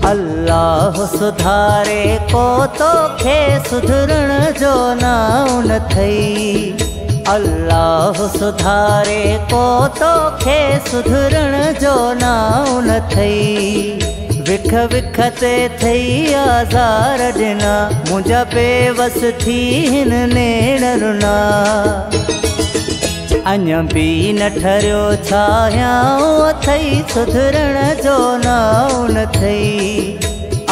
अल्लाह सुधारे को तोखे सुधरण जो नाम न थई। अल्लाह सुधारे को तोखे सुधरण जो नाम न थई। विख विख ते थई आज़ार ॾिना मुंहिंजा बेवस थी हिन नेण रुना। अञा बि न ठरियो छायां अथई सुधरण जो नाम न थई।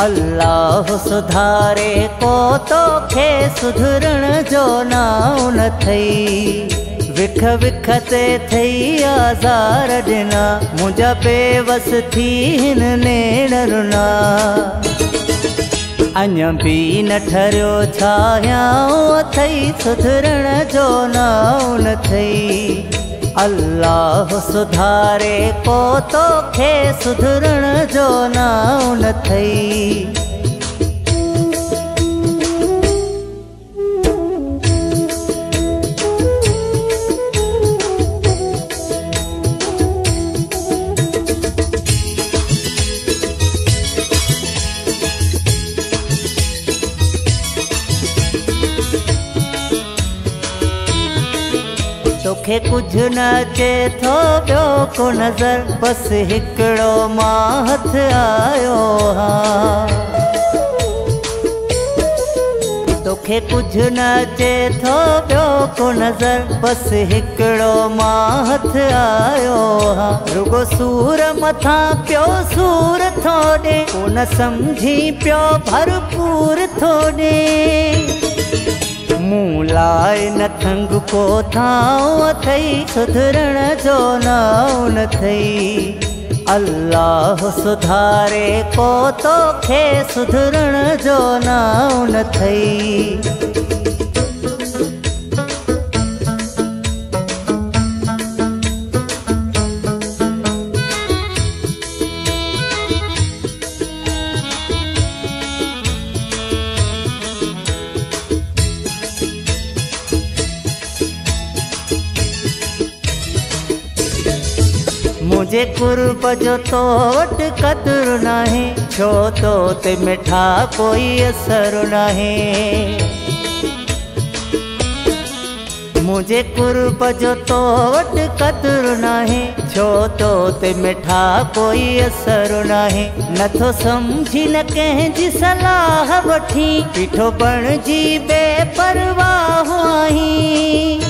अल्लाह सुधारे को तोखे सुधरण जो नाम न थई। विख विख ते थई आज़ार ॾिना मुंहिंजा बेवस थी हिन नेण रुना। अञा बि न ठरियो छायां अथई सुधरण जो नाम न थई। अल्लाह सुधारे को तोखे सुधरण जो नाम न थई। तोखे कुछ न अचे थो ॿियो को नज़र बस हिकिड़ो मां हथ आयो हाँ। तोखे कुछ न अचे थो ॿियो को नज़र बस हिकिड़ो मां हथ आयो हाँ। रुगो सूर मथां पियो सूर थो ॾे कोन सम्झी पियो भरपूर थो ॾे। मूं लाइ न खंग को थां अथई सुधरण जो नाम न थई। अल्लाह सुधारे को तोखे सुधरण जो नाम न थई। मुझे कुर्ब जो तो वट कदर नाहे छो तो ते मिठा कोई असर नाहे। मुझे कुर्ब जो तो वट कदर नाहे छो तो ते मिठा कोई असर नाहे। नथो समझी न कंहिंजी सलाह वठी पीठो बणजी बेपरवाह आहीं।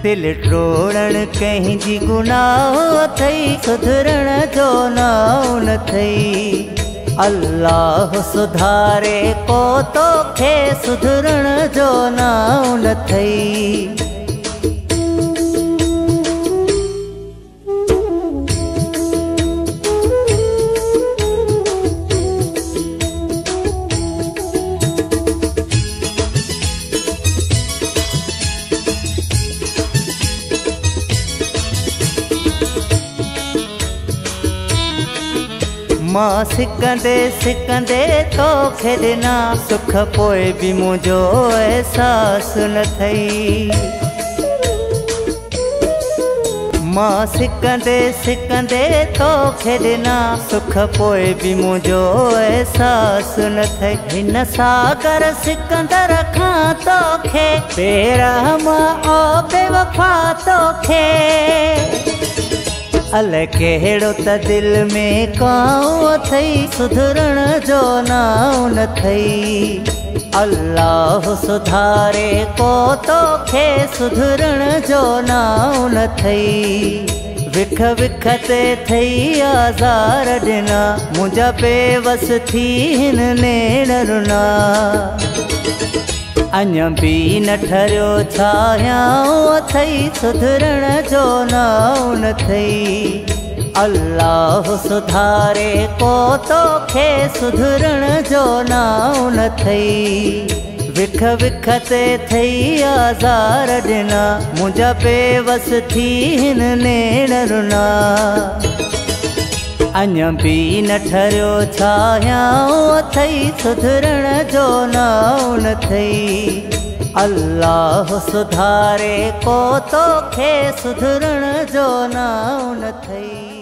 दिल टोड़ण कंहिंजी गुनाह अथई सुधरण जो नाम न थई। अल्लाह सुधारे को तोखे सुधरण जो नाम न थई। मां सिकंदे सिकंदे तोखे ॾिना सुख पोइ बि मुंहिंजो एहसास न थई। मां सिकंदे सिकंदे तोखे ॾिना सुख पोइ बि मुंहिंजो एहसास न थई। हिन सागर सिकंदर खां तोखे बेरहमा ओ बेवफा तोखे। अलाए कहिड़ो त दिल में काओ अथई सुधरण जो नाम न थई। अल्लाह सुधारे को तोखे सुधरण जो नाम न थई। विख विख ते थई आज़ार ॾिना मुंहिंजा बेवस थी हिन नेण रुना। अञा बि न ठरियो छायां अथई सुधरण जो नाम न थई। अल्लाह सुधारे को तोखे सुधरण जो नाम न थई। विख विख ते थई आज़ार ॾिना मुंहिंजा बेवस थी हिन नेण रुना। अञा बि न ठरियो छायां अथई सुधरण जो नाम न थई। अल्लाह सुधारे को तोखे सुधरण जो नाम न थई।